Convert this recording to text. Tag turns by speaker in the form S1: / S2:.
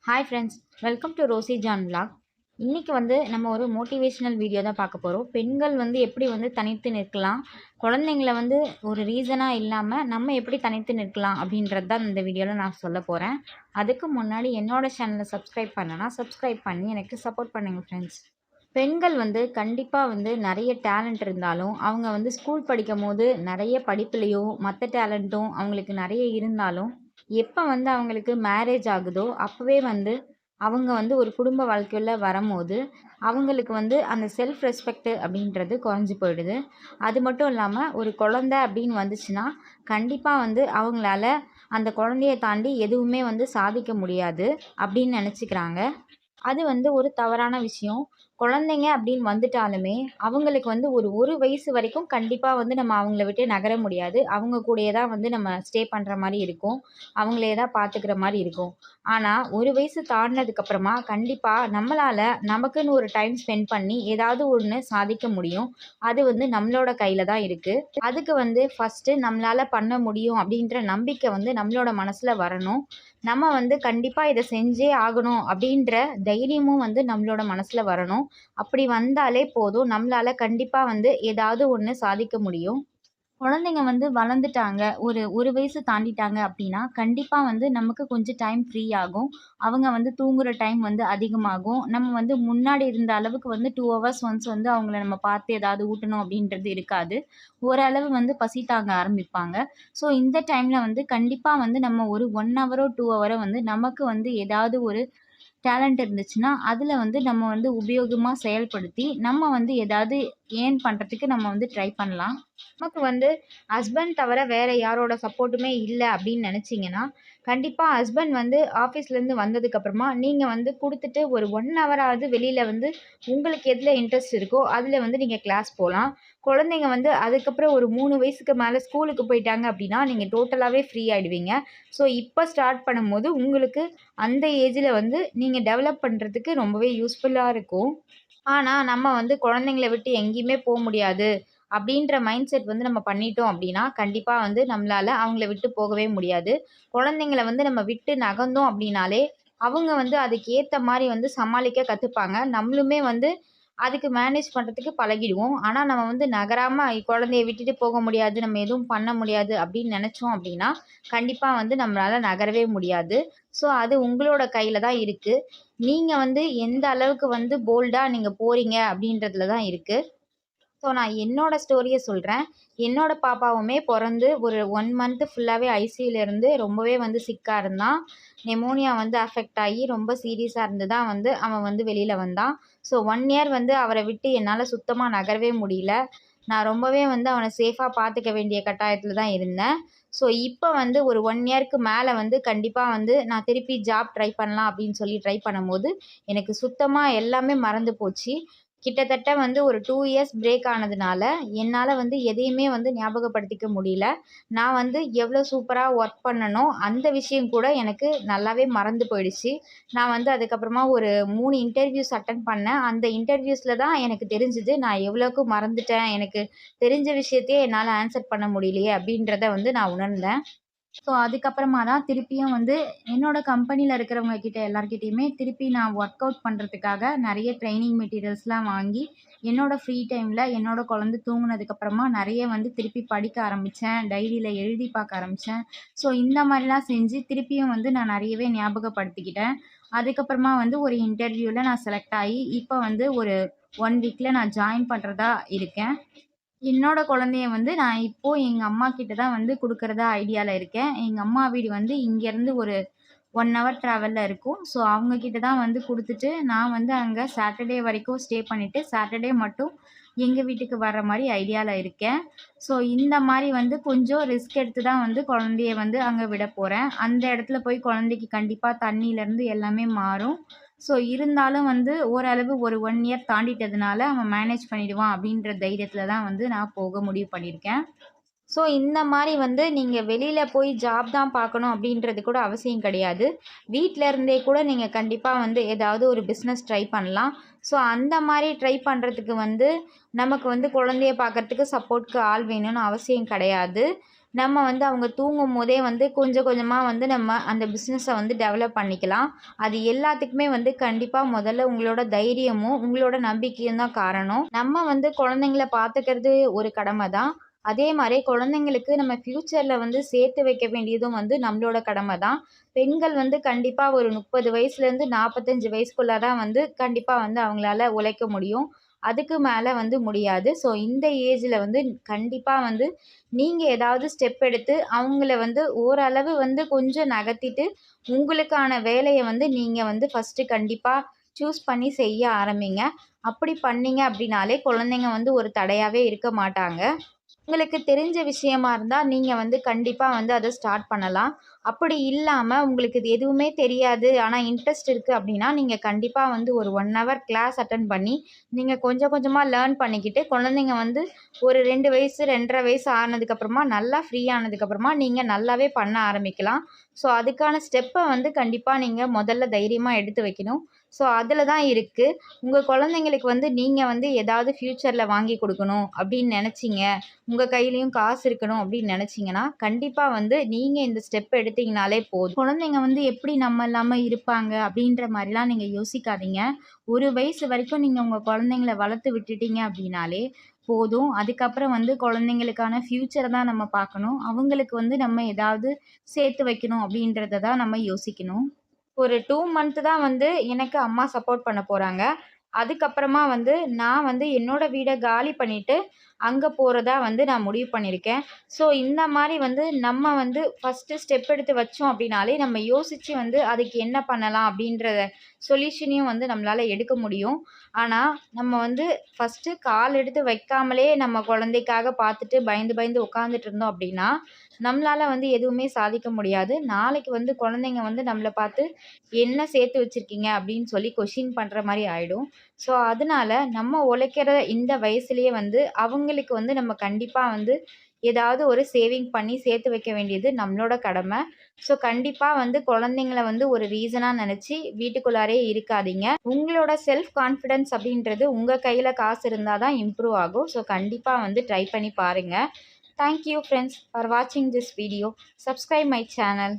S1: Hi friends, welcome to Rosie John vlog. இன்றைக்கி நம்ம ஒரு மோட்டிவேஷ்னல் வீடியோ தான் பார்க்க போகிறோம். பெண்கள் எப்படி தனித்து நிற்கலாம், குழந்தைங்கள ஒரு ரீசனாக இல்லாமல் நம்ம எப்படி தனித்து நிற்கலாம் அப்படின்றது தான் இந்த வீடியோவில் நான் சொல்ல போகிறேன். அதுக்கு முன்னாடி என்னோடய சேனலை சப்ஸ்கிரைப் பண்ணனா சப்ஸ்கிரைப் பண்ணி எனக்கு சப்போர்ட் பண்ணுங்கள் ஃப்ரெண்ட்ஸ். பெண்கள் கண்டிப்பாக நிறைய டேலண்ட் இருந்தாலும் அவங்க ஸ்கூல் படிக்கும் போது நிறைய படிப்புலேயும் மற்ற டேலண்ட்டும் அவங்களுக்கு நிறைய இருந்தாலும் எப்போ அவங்களுக்கு மேரேஜ் ஆகுதோ அப்போவே அவங்க ஒரு குடும்ப வாழ்க்கையில் வரும்போது அவங்களுக்கு அந்த செல்ஃப் ரெஸ்பெக்ட் அப்படின்றது குறைஞ்சி போயிடுது. அது மட்டும் இல்லாமல் ஒரு குழந்தை அப்படின்னு வந்துச்சுன்னா கண்டிப்பாக அவங்களால அந்த குழந்தைய தாண்டி எதுவுமே சாதிக்க முடியாது அப்படின்னு நினச்சிக்கிறாங்க. அது ஒரு தவறான விஷயம். குழந்தைங்க அப்படின்னு வந்துட்டாலுமே, அவங்களுக்கு ஒரு வயசு வரைக்கும் கண்டிப்பா நம்ம அவங்கள விட்டு நகர முடியாது. அவங்க கூடயே தான் நம்ம ஸ்டே பண்ற மாரி இருக்கும். அவங்களே தான் பார்த்துக்கிற மாரி இருக்கும். ஆனா, ஒரு வயசு தாண்டுனதுக்கப்புறமா கண்டிப்பா நம்மளால நமக்குன்னு ஒரு டைம் ஸ்பெண்ட் பண்ணி ஏதாவது ஒண்ணு சாதிக்க முடியும். அது நம்மளோட கையில தான் இருக்கு. அதுக்கு ஃபர்ஸ்ட்டு நம்மளால பண்ண முடியும் அப்படின்ற நம்பிக்கை நம்மளோட மனசுல வரணும். நம்ம கண்டிப்பா இத செஞ்சே ஆகணும் அப்படின்ற தைரியமும் நம்மளோட மனசுல வரணும். அப்படி வந்தாலே போதும். நம்மளால கண்டிப்பா ஏதாவது ஒண்ணு சாதிக்க முடியும். குழந்தைங்க வளர்ந்துட்டாங்க. ஒரு வயசு தாண்டிட்டாங்க அப்படின்னா, கண்டிப்பா நமக்கு கொஞ்சம் டைம் ஃப்ரீ ஆகும். அவங்க தூங்குற டைம் அதிகமாகும். நம்ம முன்னாடி இருந்த அளவுக்கு 2 ஹவர்ஸ் ஒன்ஸ் அவங்கள நம்ம பார்த்து ஏதாவது ஊட்டணும் அப்படின்றது இருக்காது. ஓரளவு பசி தாங்க ஆரம்பிப்பாங்க. ஸோ இந்த டைம்ல கண்டிப்பா நம்ம ஒரு 1 ஹவரோ, 2 ஹவரோ நமக்கு ஏதாவது ஒரு டேலண்ட் இருந்துச்சுன்னா, அதில நம்ம உபயோகமா செயல்படுத்தி, நம்ம ஏதாவது ஏர்ன் பண்றதுக்கு நம்ம ட்ரை பண்ணலாம். நமக்கு ஹஸ்பண்ட் தவிர வேற யாரோட சப்போர்ட்டுமே இல்ல அப்படின்னு நெனச்சீங்கன்னா, கண்டிப்பா ஹஸ்பண்ட் ஆஃபீஸ்லேருந்து வந்ததுக்கப்புறமா நீங்க குடுத்துட்டு ஒரு 1 ஹவராவது வெளியில உங்களுக்கு எதுல இன்ட்ரெஸ்ட் இருக்கோ, அதில நீங்க கிளாஸ் போலாம். குழந்தைங்க அதுக்கப்புறம் ஒரு 3 வயசுக்கு மேல ஸ்கூலுக்கு போயிட்டாங்க அப்படின்னா, நீங்க டோட்டலாவே ஃப்ரீ ஆயிடுவீங்க. ஸோ இப்ப ஸ்டார்ட் பண்ணும்போது உங்களுக்கு அந்த ஏஜ்ல நீங்க டெவலப் பண்றதுக்கு ரொம்பவே யூஸ்ஃபுல்லா இருக்கும். ஆனா, நம்ம குழந்தைங்கள விட்டு எங்கேயுமே முடியாது. அப்படின்ற மைண்ட் செட் நம்ம பண்ணிட்டோம் அப்படின்னா, கண்டிப்பா நம்மளால அவங்கள விட்டு போகவே முடியாது. குழந்தைங்கள நம்ம விட்டு நகர்ந்தோம் அப்படின்னாலே, அவங்க அதுக்கு ஏத்த மாரி சமாளிக்க கத்துப்பாங்க. நம்மளுமே அதுக்கு மேனேஜ் பண்றதுக்கு பழகிடுவோம். ஆனா, நம்ம நகராம குழந்தைய விட்டுட்டு போக முடியாது, நம்ம எதுவும் பண்ண முடியாது அப்படின்னு நெனச்சோம் அப்படின்னா, கண்டிப்பா நம்மளால நகரவே முடியாது. ஸோ, அது உங்களோட கையில தான் இருக்கு. நீங்க எந்த அளவுக்கு போல்டா நீங்க போறீங்க அப்படின்றதுல தான் இருக்கு. ஸோ நான் என்னோட ஸ்டோரிய சொல்றேன். என்னோட பாப்பாவுமே பொறந்து ஒரு 1 மந்த் ஃபுல்லாவே ஐசியூல இருந்து ரொம்பவே சிக்கா இருந்தான். நிமோனியா அஃபெக்ட் ஆகி ரொம்ப சீரியஸா இருந்து தான் அவன் வெளியில வந்தான். ஸோ 1 இயர் அவர விட்டு என்னால சுத்தமா நகரவே முடியல. நான் ரொம்பவே அவன சேஃபா பார்த்துக்க வேண்டிய கட்டாயத்துல தான் இருந்தேன். ஸோ இப்ப ஒரு 1 இயர்க்கு மேல கண்டிப்பா நான் திருப்பி ஜாப் ட்ரை பண்ணலாம் அப்படின்னு சொல்லி ட்ரை பண்ணும்போது, எனக்கு சுத்தமா எல்லாமே மறந்து போச்சு. கிட்டத்தட்ட ஒரு 2 இயர்ஸ் பிரேக் ஆனதுனால, என்னால எதையுமே ஞாபகப்படுத்திக்க முடியல. நான் எவ்வளோ சூப்பரா ஒர்க் பண்ணனோ, அந்த விஷயம் கூட எனக்கு நல்லாவே மறந்து போயிடுச்சு. நான் அதுக்கப்புறமா ஒரு 3 இன்டர்வியூஸ் அட்டெண்ட் பண்ணேன். அந்த இன்டர்வியூஸ்ல தான் எனக்கு தெரிஞ்சது, நான் எவ்வளோக்கு மறந்துட்டேன். எனக்கு தெரிஞ்ச விஷயத்தையே என்னால ஆன்சர் பண்ண முடியலையே அப்படின்றத நான் உணர்ந்தேன். ஸோ அதுக்கப்புறமா தான் திருப்பியும் என்னோட கம்பெனியில இருக்கிறவங்க கிட்ட எல்லார்கிட்டயுமே திருப்பி நான் ஒர்க் அவுட் பண்ணுறதுக்காக நிறைய ட்ரைனிங் மெட்டீரியல்ஸ்லாம் வாங்கி, என்னோட ஃப்ரீ டைமில் என்னோட குழந்தை தூங்குனதுக்கப்புறமா நிறைய திருப்பி படிக்க ஆரம்பித்தேன். டைரியில எழுதி பார்க்க ஆரம்பித்தேன். ஸோ இந்த மாதிரிலாம் செஞ்சு திருப்பியும் நான் நிறையவே ஞாபகப்படுத்திக்கிட்டேன். அதுக்கப்புறமா ஒரு இன்டர்வியூவில் நான் செலக்ட் ஆகி, இப்போ ஒரு 1 வீக்கில் நான் ஜாயின் பண்ணுறதா இருக்கேன். என்னோட குழந்தைய நான் இப்போ எங்க அம்மா கிட்ட தான் குடுக்குறதா ஐடியால இருக்கேன். எங்க அம்மா வீடு இங்கேருந்து ஒரு 1 ஹவர் ட்ராவல்ல இருக்கும். ஸோ அவங்க கிட்ட தான் குடுத்துட்டு, நான் அங்க சாட்டர்டே வரைக்கும் ஸ்டே பண்ணிட்டு, சாட்டர்டே மட்டும் எங்க வீட்டுக்கு வர்ற மாரி ஐடியால இருக்கேன். ஸோ இந்த மாரி கொஞ்சம் ரிஸ்க் எடுத்து தான் குழந்தைய அங்க விட போறேன். அந்த இடத்துல போய் குழந்தைக்கு கண்டிப்பா தண்ணீலருந்து எல்லாமே மாறும். ஸோ இருந்தாலும் ஓரளவு ஒரு 1 இயர் தாண்டிட்டதுனால அவன் மேனேஜ் பண்ணிடுவான் அப்படின்ற தைரியத்துல தான் நான் போக முடிவு பண்ணியிருக்கேன். ஸோ இந்த மாரி நீங்க வெளியில போய் ஜாப் தான் பார்க்கணும் அப்படின்றது கூட அவசியம் கிடையாது. வீட்ல இருந்தே கூட நீங்க கண்டிப்பா ஏதாவது ஒரு பிஸ்னஸ் ட்ரை பண்ணலாம். ஸோ அந்த மாரி ட்ரை பண்றதுக்கு நமக்கு குழந்தைய பார்க்கறதுக்கு சப்போர்ட்க்கு ஆள் வேணும்னு அவசியம் கிடையாது. நம்ம வந்து அவங்க தூங்கும்போதே வந்து கொஞ்சம் கொஞ்சமாக வந்து நம்ம அந்த பிஸ்னஸை வந்து டெவலப் பண்ணிக்கலாம். அது எல்லாத்துக்குமே வந்து கண்டிப்பா முதல்ல உங்களோட தைரியமும், உங்களோட நம்பிக்கையும் தான் காரணம். நம்ம வந்து குழந்தைங்கள பார்த்துக்கிறது ஒரு கடமை தான். அதே மாரி குழந்தைங்களுக்கு நம்ம ஃப்யூச்சர்ல வந்து சேர்த்து வைக்க வேண்டியதும் வந்து நம்மளோட கடமை தான். பெண்கள் வந்து கண்டிப்பா ஒரு 30 வயசுலேருந்து 45 வயசுக்குள்ள தான் வந்து கண்டிப்பா வந்து அவங்களால உழைக்க முடியும். அதுக்கு மேல வந்து முடியாது. ஸோ இந்த ஏஜ்ல வந்து கண்டிப்பா வந்து நீங்க ஏதாவது ஸ்டெப் எடுத்து அவங்கள வந்து ஓரளவு வந்து கொஞ்சம் நகர்த்திட்டு, உங்களுக்கான வேலைய வந்து நீங்க வந்து ஃபர்ஸ்ட்டு கண்டிப்பா சூஸ் பண்ணி செய்ய ஆரம்பிங்க. அப்படி பண்ணீங்க அப்படின்னாலே குழந்தைங்க வந்து ஒரு தடையாவே இருக்க மாட்டாங்க. உங்களுக்கு தெரிஞ்ச விஷயமா இருந்தா, நீங்க வந்து கண்டிப்பா வந்து அத ஸ்டார்ட் பண்ணலாம். அப்படி இல்லாம உங்களுக்கு இது எதுவுமே தெரியாது, ஆனா இன்ட்ரெஸ்ட் இருக்கு அப்படின்னா, நீங்க கண்டிப்பா வந்து ஒரு 1 ஹவர் கிளாஸ் அட்டெண்ட் பண்ணி, நீங்க கொஞ்சம் கொஞ்சமா லேர்ன் பண்ணிக்கிட்டு, குழந்தைங்க வந்து ஒரு 2 வயசு, 2 1/2 வயசு ஆனதுக்கப்புறமா, நல்லா ஃப்ரீ ஆனதுக்கப்புறமா, நீங்க நல்லாவே பண்ண ஆரம்பிக்கலாம். ஸோ, அதுக்கான ஸ்டெப்ப வந்து கண்டிப்பா நீங்க முதல்ல தைரியமா எடுத்து வைக்கணும். ஸோ, அதில தான் இருக்கு. உங்க குழந்தைங்களுக்கு வந்து நீங்க வந்து ஏதாவது ஃப்யூச்சர்ல வாங்கி குடுக்கணும் அப்படின்னு நெனச்சீங்க, உங்க கையிலயும் காசு இருக்கணும் அப்படின்னு நினைச்சீங்கன்னா, கண்டிப்பா வந்து நீங்க இந்த ஸ்டெப் எடுத்தீங்கனாலே போதும். குழந்தைங்க வந்து எப்படி நம்ம இல்லாம இருப்பாங்க அப்படின்ற மாரிலாம் நீங்க யோசிக்காதீங்க. ஒரு வயசு வரைக்கும் நீங்க உங்க குழந்தைங்கள வளர்த்து விட்டுட்டீங்க அப்படின்னாலே போதும். அதுக்கப்புறம் வந்து குழந்தைங்களுக்கான ஃப்யூச்சர தான் நம்ம பார்க்கணும். அவங்களுக்கு வந்து நம்ம ஏதாவது சேர்த்து வைக்கணும் அப்படின்றத தான் நம்ம யோசிக்கணும். ஒரு 2 மந்த் தான் வந்து எனக்கு அம்மா சப்போர்ட் பண்ண போறாங்க. அதுக்கப்புறமா வந்து நான் வந்து என்னோட வீட காலி பண்ணிட்டு, அங்க போறதா வந்து நான் முடிவு பண்ணியிருக்கேன். ஸோ இந்த மாரி வந்து நம்ம வந்து ஃபர்ஸ்ட்டு ஸ்டெப் எடுத்து வச்சோம் அப்டின்னாலே, நம்ம யோசிச்சு வந்து அதுக்கு என்ன பண்ணலாம் அப்டின்ற சொல்யூஷனையும் வந்து நம்மளால எடுக்க முடியும். ஆனா, நம்ம வந்து ஃபர்ஸ்ட்டு கால் எடுத்து வைக்காமலே நம்ம குழந்தைக்காக பார்த்துட்டு பயந்து பயந்து உட்காந்துட்டு இருந்தோம் அப்டின்னா, நம்மளால வந்து எதுவுமே சாதிக்க முடியாது. நாளைக்கு வந்து குழந்தைங்க வந்து நம்மள பார்த்து என்ன சேர்த்து வச்சிருக்கீங்க அப்படின்னு சொல்லி கொஸ்டின் பண்ற மாரி ஆயிடும். ஸோ, அதனால நம்ம உழைக்கிற இந்த வயசுலயே வந்து அவங்களுக்கு வந்து நம்ம கண்டிப்பா வந்து ஏதாவது ஒரு சேவிங் பண்ணி சேர்த்து வைக்க வேண்டியது நம்மளோட கடமை. ஸோ, கண்டிப்பா வந்து குழந்தைங்கள வந்து ஒரு ரீசனா நெனச்சு வீட்டுக்குள்ளாரயே இருக்காதீங்க. உங்களோட செல்ஃப் கான்ஃபிடன்ஸ் அப்படின்றது உங்க கையில காசு இருந்தா தான் இம்ப்ரூவ் ஆகும். ஸோ, கண்டிப்பா வந்து ட்ரை பண்ணி பாருங்க. Thank you friends for watching this video. Subscribe my channel.